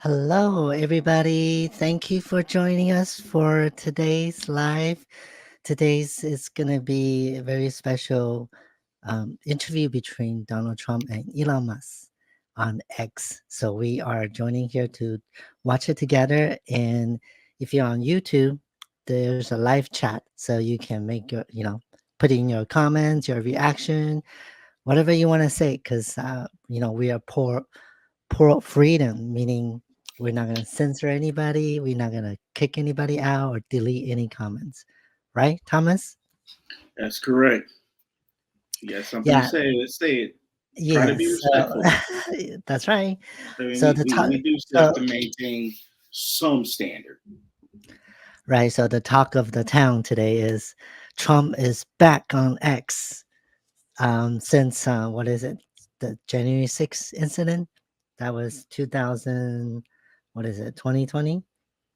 Hello, everybody. Thank you for joining us for today's live. Today's is going to be a very special interview between Donald Trump and Elon Musk on X. So we are joining here to watch it together. And if you're on YouTube, there's a live chat, so you can make put in your comments, your reaction, whatever you want to say, because we are poor freedom, meaning we're not going to censor anybody, we're not going to kick anybody out or delete any comments, right, Thomas? That's correct. If you got something to Yeah, say, let's say it. Try to be yes. So respectful. that's right. I mean, So we, the we, talk, we do still have so to maintain some standard. right. So the talk of the town today is Trump is back on X. Since what is it? The January 6th incident. That was 2000. What is it? 2020,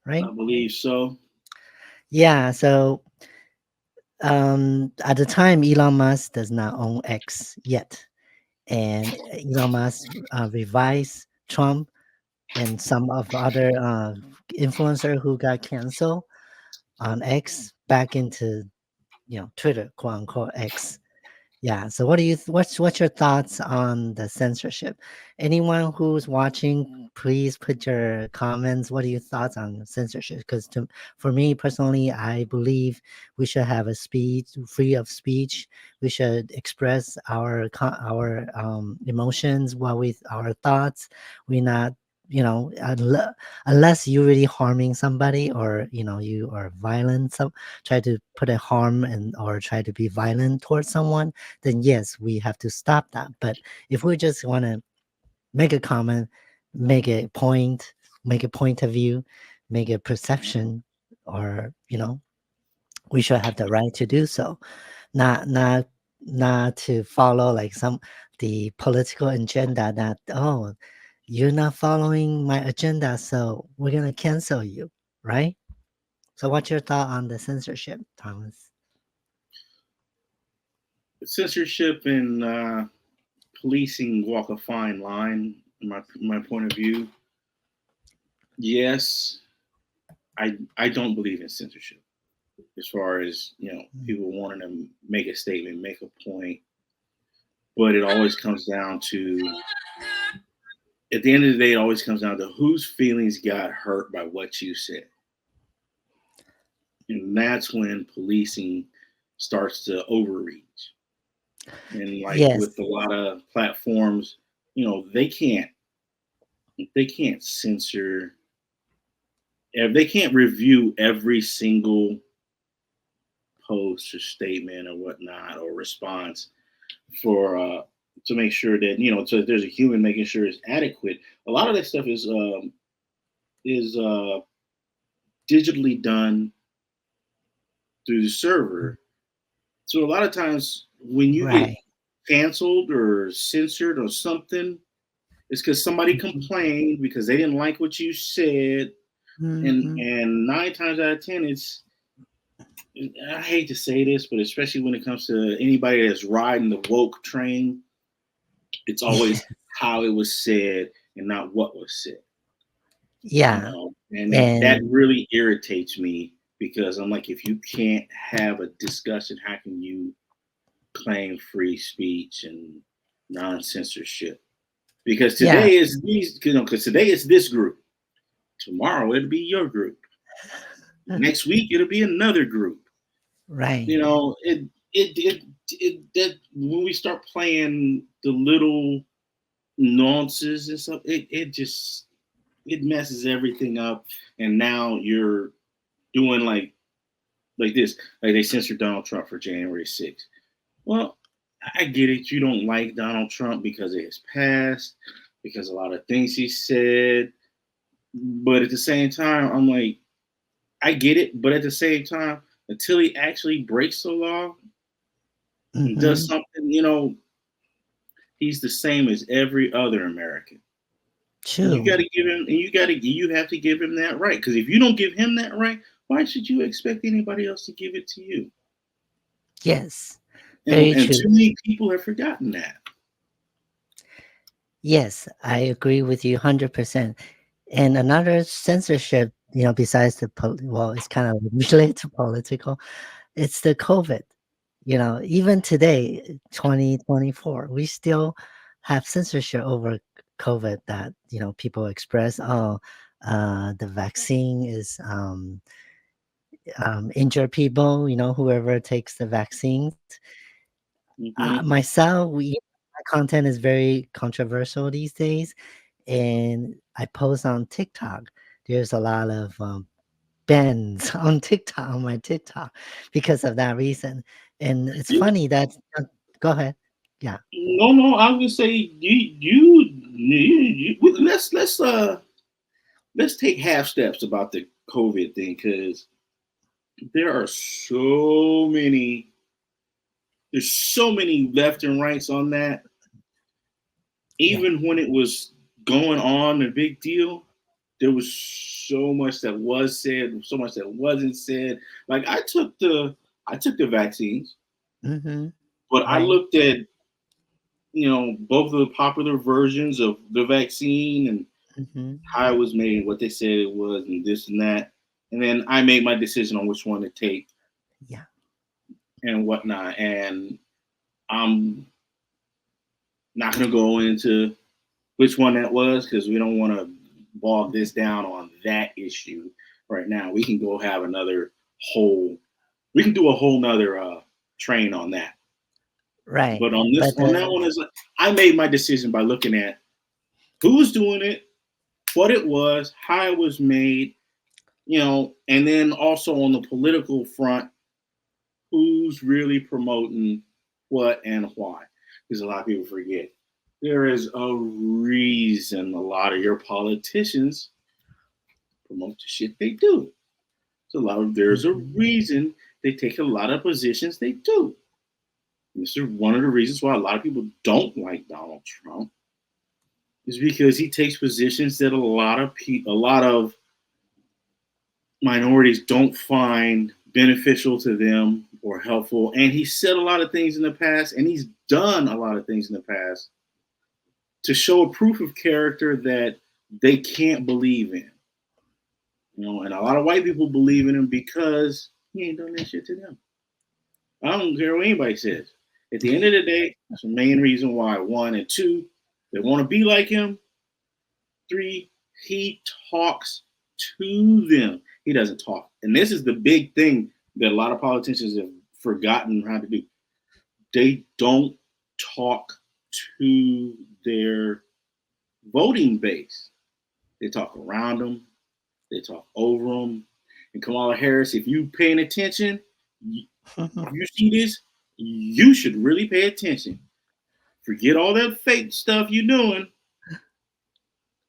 right? I believe so. Yeah. So at the time, Elon Musk does not own X yet, and Elon Musk revised Trump and some of other influencer who got canceled on X back into Twitter, quote unquote X. Yeah. So what's your thoughts on the censorship? Anyone who's watching, please put your comments. What are your thoughts on censorship? Because for me personally, I believe we should have a speech free of speech. We should express our emotions, what we our thoughts. We not unless you're really harming somebody, or you are violent, some try to put a harm and or try to be violent towards someone, then yes, we have to stop that. But if we just want to make a comment, make a point, make a point of view, make a perception, or we should have the right to do so. Not to follow like some the political agenda that, oh, you're not following my agenda, so we're gonna cancel you, right? So what's your thought on the censorship, Thomas? Censorship and policing walk a fine line. In my point of view, yes, I don't believe in censorship. As far as Mm. people wanting to make a statement, make a point, but it always comes down to at the end of the day, it always comes down to whose feelings got hurt by what you said. And that's when policing starts to overreach. And like Yes. with a lot of platforms, they can't censor, they can't review every single post or statement or whatnot or response for to make sure that so there's a human making sure it's adequate. A lot of that stuff is digitally done through the server. So a lot of times when you get Right. canceled or censored or something, it's because somebody Mhm. complained because they didn't like what you said, and Mhm. and 9 times out of 10, it's I hate to say this, but especially when it comes to anybody that's riding the woke train, it's Yeah. always how it was said and not what was said. Yeah. And that And really irritates me because I'm like, if you can't have a discussion, how can you claim free speech and non-censorship? Because yeah. today is these, because today is this group. Tomorrow it'll be your group. Next week it'll be another group. Right. You know, it that when we start playing the little nuances and stuff, it just it messes everything up. And now you're doing like this, like they censored Donald Trump for January 6th. Well, I get it. You don't like Donald Trump because of his past, because a lot of things he said. But at the same time, I'm like, I get it. But at the same time, until he actually breaks the law and does Mhm. something, he's the same as every other American. And you True. got to give him, and you have to give him that right. Because if you don't give him that right, why should you expect anybody else to give it to you? Yes. And Very and true. too many people have forgotten that. Yes, I agree with you 100%. And another censorship, besides well, it's kind of related to political, it's the COVID. Even today, 2024, we still have censorship over COVID that, people express, oh, the vaccine is injure people, whoever takes the vaccines. Hmm. Myself, my content is very controversial these days, and I post on TikTok. There's a lot of bans on TikTok on my TikTok because of that reason. And it's Yeah. funny that go ahead. Yeah. No, no, I would say let's take half steps about the COVID thing because there are there's so many left and rights on that. Yeah. Even when it was going on, a big deal, there was so much that was said, so much that wasn't said. Like I took the vaccines, Mm-hmm. but I Right. looked at both of the popular versions of the vaccine and Mm-hmm. how it was made, what they said it was, and this and that. And then I made my decision on which one to take Yeah. and whatnot. And I'm not going to go into which one that was because we don't want to bog this down on that issue right now. We can go have whole, we can do a whole nother train on that. Right. But But on that one is, I made my decision by looking at who was doing it, what it was, how it was made, and then also on the political front, who's really promoting what and why. Because a lot of people forget there is a reason a lot of your politicians promote the shit they do. There's a mhm. reason they take a lot of positions they do. This is one of the reasons why a lot of people don't like Donald Trump is because he takes positions that a lot of minorities don't find beneficial to them or helpful. And he said a lot of things in the past, and he's done a lot of things in the past to show a proof of character that they can't believe in. And a lot of white people believe in him because he ain't done that shit to them. I don't care what anybody says. At the end of the day, that's the main reason why. One and two, they want to be like him. Three, he talks to them. He doesn't talk. And this is the big thing that a lot of politicians have forgotten how to do. They don't talk to their voting base. They talk around them, they talk over them. And Kamala Harris, if you paying attention, if you see this, you should really pay attention. Forget all that fake stuff you're doing,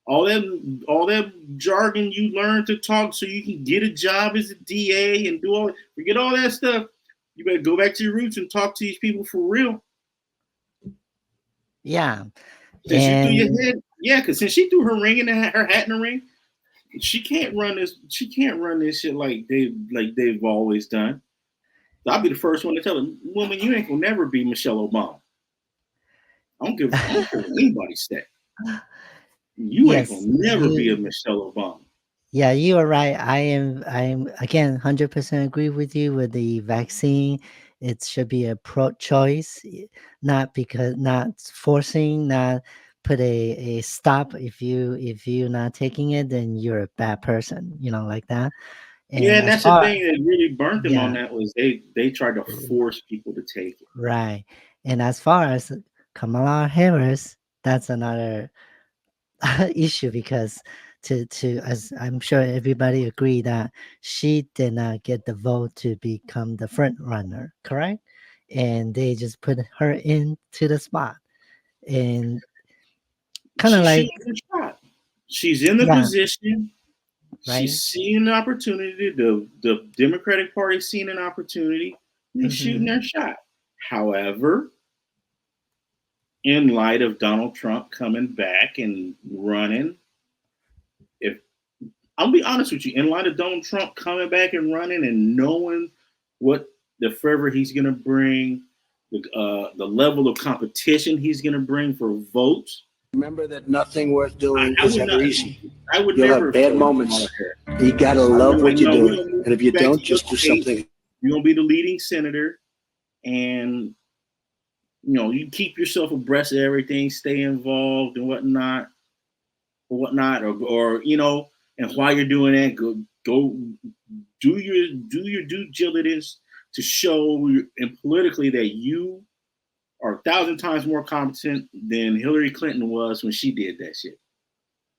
all that jargon you learn to talk so you can get a job as a DA and do all. Forget all that stuff. You better go back to your roots and talk to these people for real. Yeah. Since you threw your And head, yeah, because since she threw her ring in her hat in the ring, she can't run this. She can't run this shit like they've always done. So I'll be the first one to tell them, woman, you ain't gonna never be Michelle Obama. I don't care what anybody say. You ain't gonna yes, never be a you Michelle Obama. yeah, you are right. I am again 100% agree with you with the vaccine. It should be a pro-choice, not because not forcing, not put a stop. If you're not taking it, then you're a bad person, like that. Yeah, And and as that's the far thing that really burnt them on yeah, that was they tried to force people to take it. right. And as far as Kamala Harris, that's another issue because to as I'm sure everybody agree that she did not get the vote to become the front runner, correct? And they just put her into the spot and kind of She's like shooting her shot. She's in the yeah, position. right. She's seeing an opportunity. The Democratic Party is seeing an opportunity. And they're shooting Hmm. their shot. However, in light of Donald Trump coming back and running, if I'll be honest with you, in light of Donald Trump coming back and running and knowing what the fervor he's going to bring, the level of competition he's going to bring for votes, Remember that nothing worth doing I is would ever not. easy. I would You'll never have have bad told her Kamala moments. Harris. You gotta I would have love been like, what you're no, we're doing. gonna move And if you you back to don't, your just do state. something. You're gonna be the leading senator, and you keep yourself abreast of everything, stay involved and whatnot, or and while you're doing that, go do your due diligence to show and politically that you are 1,000 times more competent than Hillary Clinton was when she did that shit.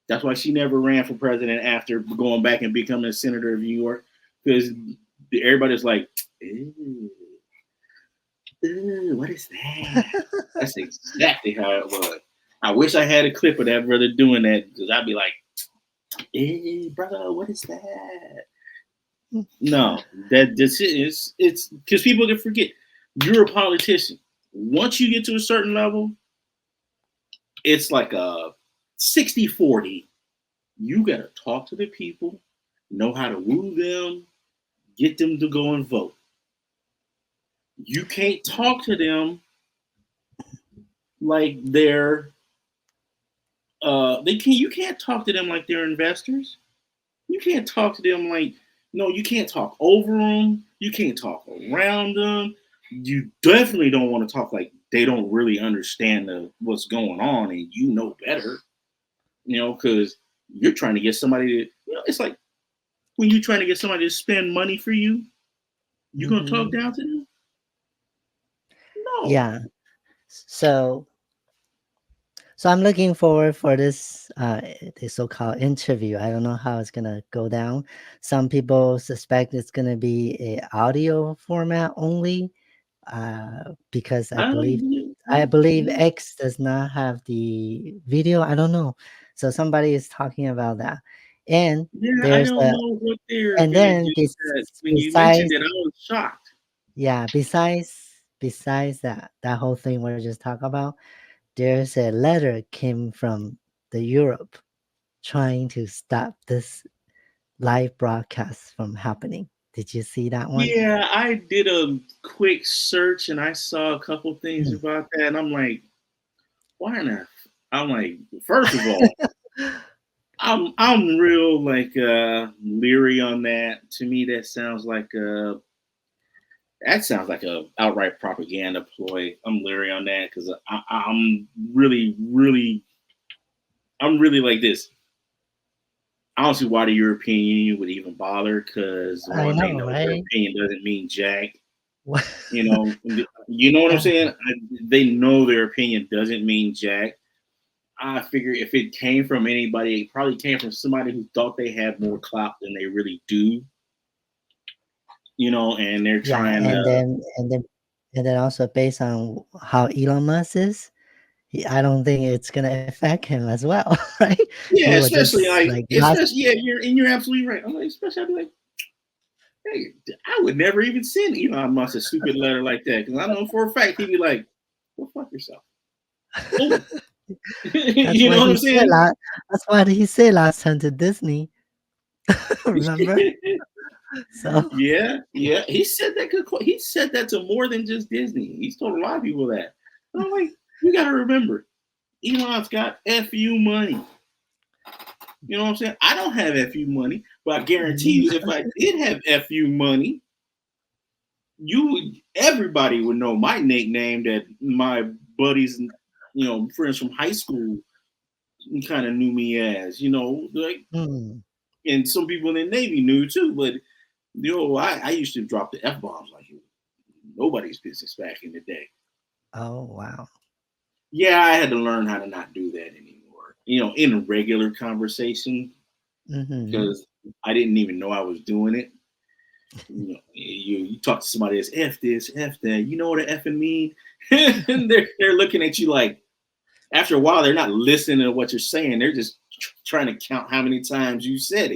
That's why she never ran for president after going back and becoming a senator of New York, because everybody's like, ew, what is that? That's exactly how it was. I wish I had a clip of that brother doing that, because I'd be like, hey, brother, what is that? No, that this is it's because people can forget you're a politician. Once you get to a certain level, it's like a 60-40. You got to talk to the people, know how to woo them, get them to go and vote. You can't talk to them like you can't talk to them like they're investors. You can't talk to them like, no, you can't talk over them. You can't talk around them. You definitely don't want to talk like they don't really understand what's going on and you know better, because you're trying to get somebody to, it's like when you're trying to get somebody to spend money for you, you going to talk Hmm. down to them? No. Yeah. So So I'm looking forward for this so-called interview. I don't know how it's gonna go down. Some people suspect it's gonna be a audio format only, because I believe I believe X does not have the video. I don't know. So somebody is talking about that, and Yeah, I there's don't a know what they're and going to then do. That when you mentioned besides, it, I was shocked. yeah, besides that whole thing we're just talking about, there's a letter came from the Europe trying to stop this live broadcast from happening. Did you see that one? Yeah, I did a quick search and I saw a couple things Mm. about that, and I'm like, why not? I'm like, first of all, I'm real like leery on that. To me, that sounds like a outright propaganda ploy. I'm leery on that because I'm really, really, I'm really like this. I don't see why the European Union would even bother because I one, they know, know their right? opinion doesn't mean jack. What- You know what I'm yeah. saying? They know their opinion doesn't mean jack. I figure if it came from anybody, it probably came from somebody who thought they had more clout than they really do. And they're Yeah, trying to. and then also based on how Elon Musk is, I don't think it's gonna affect him as well, right? He Yeah, will especially just like, like last. especially yeah, you're absolutely right. I'm like, especially I'd be like, hey, I would never even send Elon Musk a stupid letter like that because I know for a fact he'd be like, "Well, fuck yourself." Boom. That's You what know what he I'm said. saying? That's what he said last time to Disney. Remember? So Yeah, yeah. He said that. He said that to more than just Disney. He's told a lot of people that. And I'm like, you got to remember, Elon's got fu money. You know what I'm saying? I don't have fu money, but I guarantee you, if I did have fu money, everybody would know my nickname that my buddies, friends from high school, kind of knew me as. Like, mm. and some people in the Navy knew too. But I used to drop the f bombs like nobody's business back in the day. Oh wow. Yeah, I had to learn how to not do that anymore. In a regular conversation Mm-hmm. because I didn't even know I was doing it. You talk to somebody that's f this, f that. You know what an effing mean? And they're looking at you like. After a while, they're not listening to what you're saying. They're just trying to count how many times you said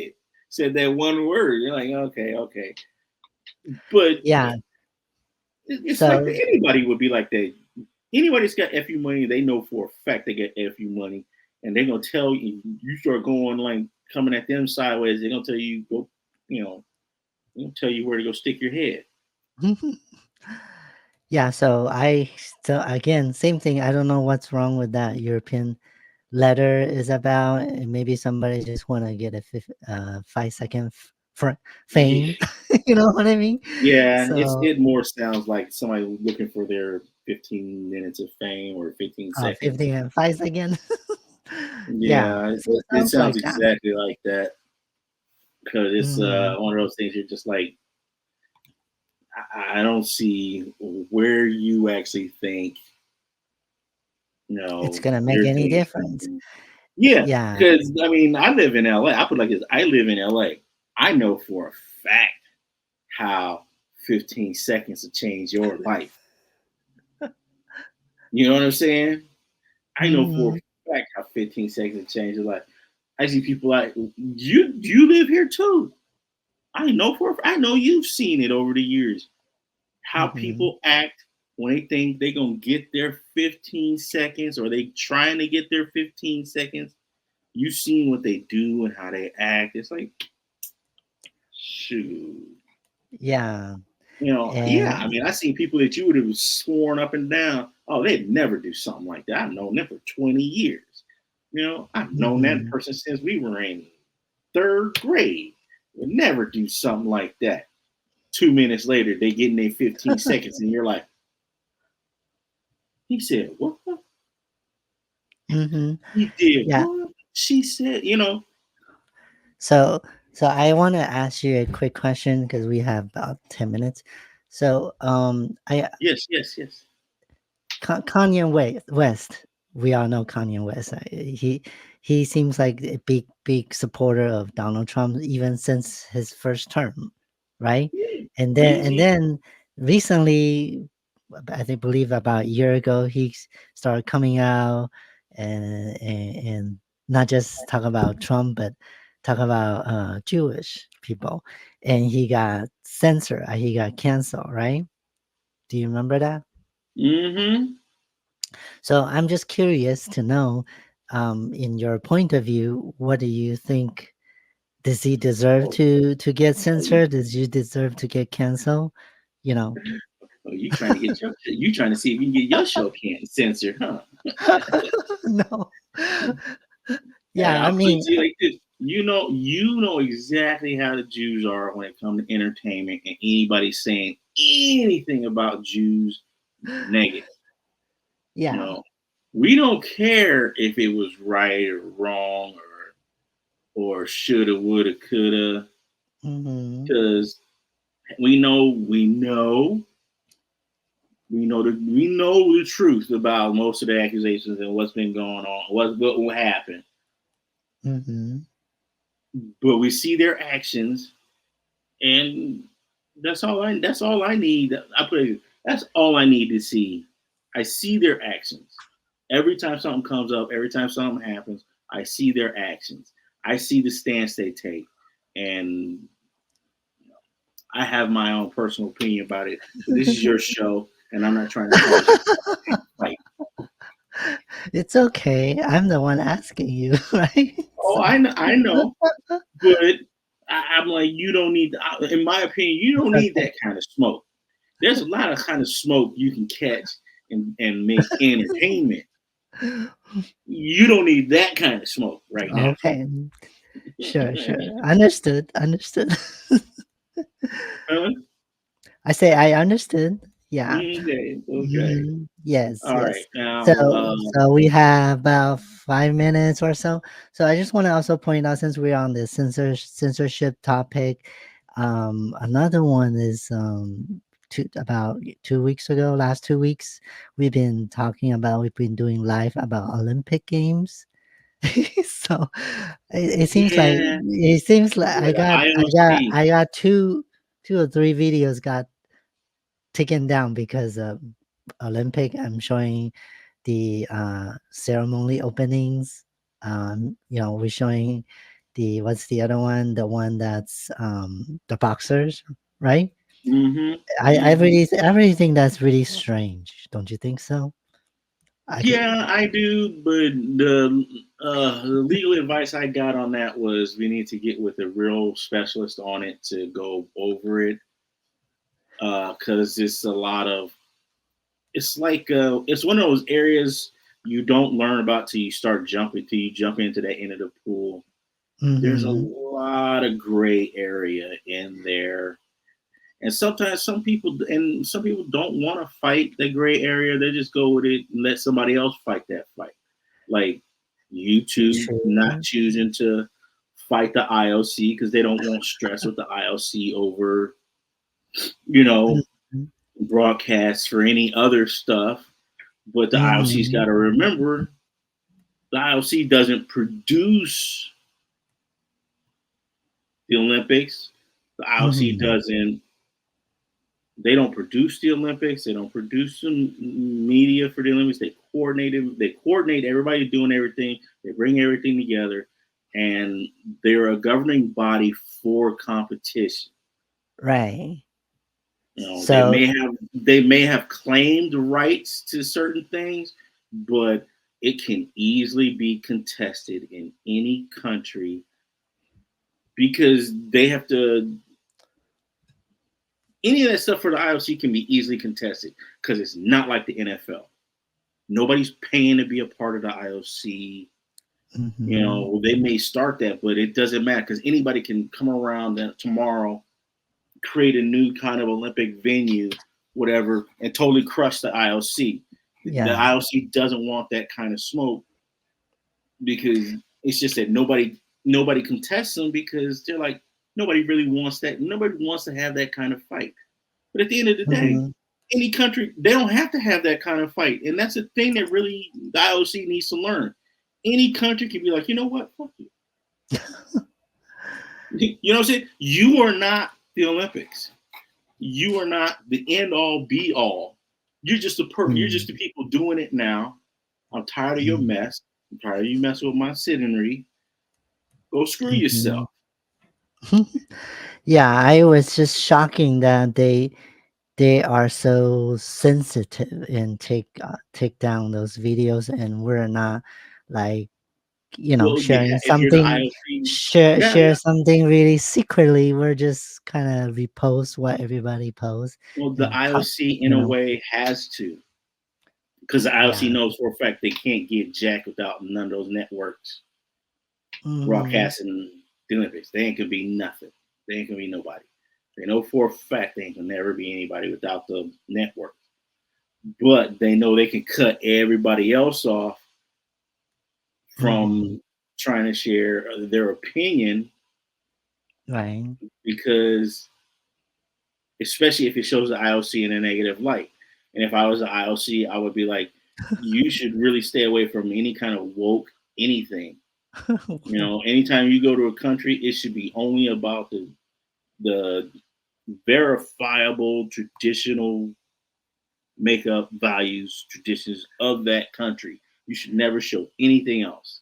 that one word. You're like, okay, okay. But Yeah. it's like So that. Anybody would be like that. Anybody that's got FU money, they know for a fact they get FU money, and they're gonna tell you. You start going like coming at them sideways. They're gonna tell you go, they're gonna tell you where to go stick your head. yeah, so again, same thing. I don't know what's wrong with that European letter is about, and maybe somebody just want to get a 5 second fame. Yeah, You know what I mean? yeah, So it more sounds like somebody looking for their 15 minutes of fame or 15 seconds. 15 and 5 seconds. Yeah, Yeah, so it it sounds sounds like that. exactly like that because it's Hmm. one of those things. You're just like, I don't see where you actually think, It's gonna make they're any doing difference. something. Yeah, Yeah. because I mean, I live in LA. I put it like this: I live in LA. I know for a fact how 15 seconds will change your life. You know what I'm saying? I know for Hmm. a fact how 15 seconds will change your life. I see people like you live here too. I know you've seen it over the years. How Hmm. people act when they think they're gonna get their 15 seconds or they trying to get their 15 seconds. You've seen what they do and how they act. It's like, shoot. Yeah. Yeah, And I mean, I seen people that you would have sworn up and down, oh, they'd never do something like that. I've known them for 20 years. I've known that hmm. person since we were in third grade. Would never do something like that. 2 minutes later, they get in their 15 seconds, and you're like, he said, what? Hmm. He did Yeah. what? She said, So, so I want to ask you a quick question because we have about 10 minutes. So, I yes, yes, yes. Kanye West. We all know Kanye West. He seems like a big supporter of Donald Trump even since his first term, right? Yeah, And easy. then recently, I think believe about a year ago, started coming out and not just talk about Trump, but talk about Jewish people, and he got censored. He got canceled, right? Do you remember that? Mm-hmm. So I'm just curious to know, in your point of view, what do you think? Does he deserve Oh, to get oh, you, censored? Does you deserve to get canceled? You know, you trying to get you trying to see if you can get your show can't censored, huh? no. Hey, Yeah, I I'll put it mean, to you like this. You know exactly how the Jews are when it comes to entertainment, and anybody saying anything about Jews negative. You yeah. know, we don't care if it was right or wrong or shoulda, woulda, coulda, Hmm. because we know the truth about most of the accusations and what's been going on, what will happen. Hmm. But we see their actions, and that's all I need. That's all I need to see. I see their actions. Every time something comes up, every time something happens, I see their actions. I see the stance they take, and I have my own personal opinion about it. But this is your show, and I'm not trying to cause you a fight. It's okay. I'm the one asking you, right? Oh, I know, but I'm like, you don't need. In my opinion, you don't need Okay. that kind of smoke. There's a lot of kind of smoke you can catch and make entertainment. You don't need that kind of smoke right now. Okay. Sure, sure. Understood. Understood. Huh? I say I understood. Yeah. Okay, okay. Mhm. Yes, All right. yes. So Now, so we have about 5 minutes or so. So I just wanna also point out since we're on the censorship topic, another one is, about 2 weeks ago, last 2 weeks, we've been doing live about Olympic Games. So yeah, it seems like yeah, the IOC. I got 2 or 3 videos got taken down because of Olympic. I'm showing the ceremony openings. We're showing the what's the other one? The one that's the boxers, right? Mm-hmm. Mm-hmm. I really think that's really strange. Don't you think so? I could, Yeah, I do, but the legal advice I got on that was we need to get with a real specialist on it to go over it, because it's a lot of it's like it's one of those areas. you don't learn about till you start jumping, till you jump into that end of the pool. There's a Mm-hmm. lot of gray area in there. And sometimes some people don't want to fight the gray area. They just go with it and let somebody else fight that fight. Like YouTube not True. choosing to fight the IOC because they don't want stress with the IOC over, you know, Mhm. broadcasts or any other stuff. But the IOC's got Mhm. to remember the IOC doesn't produce the Olympics. The IOC Mhm. doesn't. They don't produce the Olympics. They don't produce some media for the Olympics. They coordinate it. They coordinate everybody doing everything. They bring everything together, and they're a governing body for competition. Right. You know, So, they may have claimed rights to certain things, but it can easily be contested in any country because they have to. Any of that stuff for the IOC can be easily contested because it's not like the NFL. Nobody's paying to be a part of the IOC. You mhm. know, they may start that, but it doesn't matter because anybody can come around tomorrow, create a new kind of Olympic venue, whatever, and totally crush the IOC. The Yeah. IOC doesn't want that kind of smoke because it's just that nobody contests them because they're like nobody really wants that. Nobody wants to have that kind of fight. But at the end of the day, Mhm. any country they don't have to have that kind of fight, and that's the thing that really the IOC needs to learn. Any country can be like, you know what, fuck you. You know what I'm saying? You are not the Olympics. You are not the end all be all. You're just you're just Mm. the people doing it now. I'm tired of your Mm. mess. I'm tired of you messing with my citizenry. Go screw Mhm. yourself. Yeah, I was just shocking that they are so sensitive and take down those videos, and we're not like Well, yeah, sharing if you're the something, IOC, yeah, share yeah. something really secretly. We're just kind of repost what everybody posts Well, the and cut, IOC in you a know. way has to because the IOC Yeah. knows for a fact they can't get jack without none of those networks Hmm. broadcasting the Olympics. They ain't gonna be nothing. They ain't gonna be nobody. They know for a fact they ain't gonna never be anybody without the network. But they know they can cut everybody else off Hmm. from trying to share their opinion Right. because, especially if it shows the IOC in a negative light. And if I was the IOC, I would be like, you should really stay away from any kind of woke anything. You know, anytime you go to a country, it should be only about the verifiable traditional makeup values traditions of that country. You should never show anything else.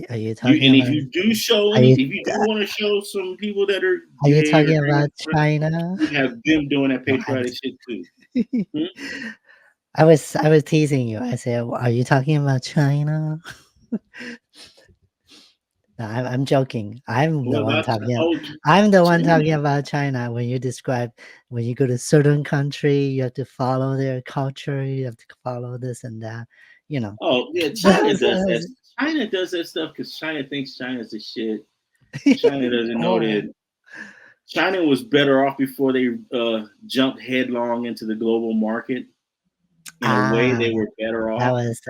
Are you You talking and if about? you do show Are any, you if you do want to show some people that are are you gay or talking about trans, China? you have them doing that No, I'm. patriotic shit too. Hmm? I was teasing you. I said, "Are you talking about China?" No, I'm joking. I'm What the one about talking. oh I'm the one China? talking about China. When you describe when you go to certain country, you have to follow their culture. You have to follow this and that. You know. Oh yeah, China does that. China does that stuff because China thinks China's the shit. China doesn't know Oh. that China was better off before they jumped headlong into the global market. In a way, Ah, they were better that off. was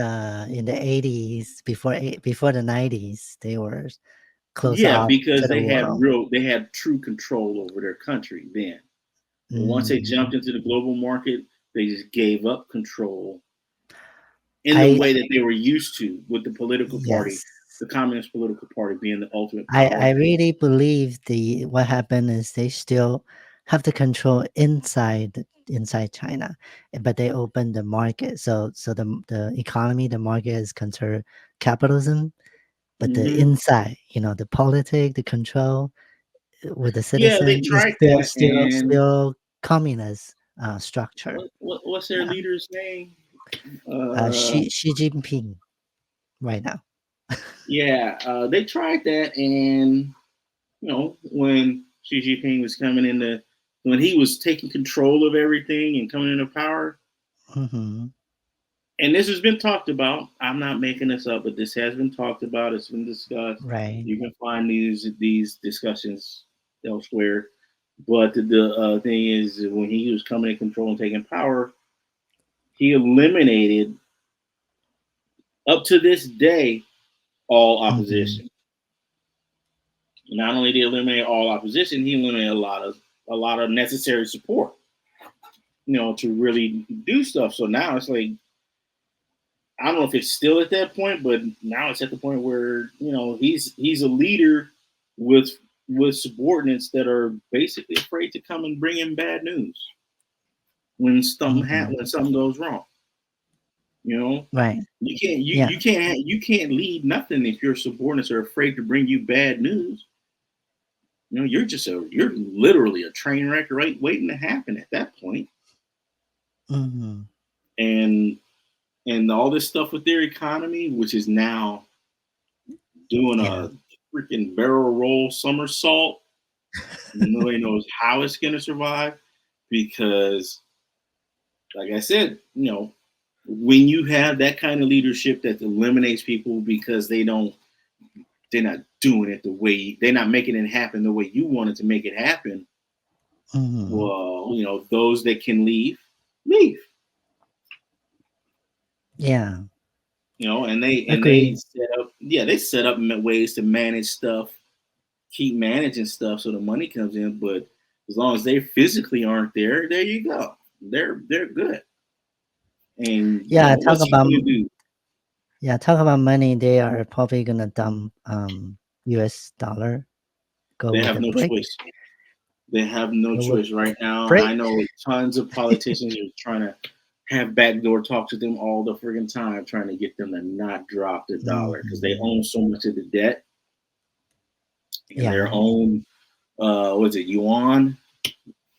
in the 80s, before the 90s. They were close Yeah, off to because the world. they had true control over their country then. But once they Mm. jumped into the global market, they just gave up control in the I way that they were used to with the political party, Yes. the Communist political party being the ultimate I power. really believe the what happened is they still have the control inside China, but they open the market. So the economy, the market is considered capitalism, but the Hmm. inside, the politic, the control with the Yeah, they citizen is tried still that, still and still communist structure. what's their Yeah. leader's name? Uh, Xi Jinping right now. yeah, they tried that, and when Xi Jinping was coming into, when he was taking control of everything and coming into power, Hmm. and this has been talked about. I'm not making this up, but this has been talked about. It's been discussed. Right. You can find these discussions elsewhere. But the thing is, when he was coming in control and taking power, he eliminated up to this day all Hmm. opposition. Not only did he eliminate all opposition, he eliminated a lot of necessary support. To really do stuff. So now it's like I don't know if it's still at that point, but now it's at the point where he's a leader with subordinates that are basically afraid to come and bring him bad news Hmm. when something goes wrong. You know, Right. you Yeah. can't lead nothing if your subordinates are afraid to bring you bad news. You're literally a train wreck right waiting to happen at that point. Hmm. And all this stuff with their economy, which is now doing Yeah. a freaking barrel roll somersault. Nobody knows how it's going to survive because, like I said, when you have that kind of leadership that eliminates people because they're not doing it the way they're not making it happen the way you wanted to make it happen. Hmm. Well, those that can leave. Yeah. And they Agree. set up ways to manage stuff, keep managing stuff so the money comes in. But as long as they physically aren't there you go. They're good. And Yeah. what's he gonna do? Talk about money. They are probably gonna dump U.S. dollar. Go They with have the no brick. choice. They have no Go with choice right now. brick. I know tons of politicians are trying to have backdoor talks with them all the friggin' time, trying to get them to not drop the dollar because they Hmm. own so much of the debt and their Yeah. own what's it, yuan?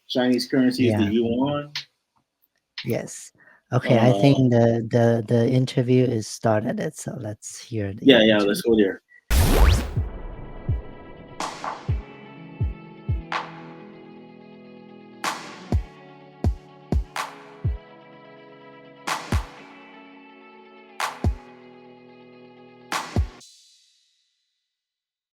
Chinese currency is the Yeah. yuan. Yes. Okay. I think Uh, the interview is started. So let's hear the yeah, let's interview. go there.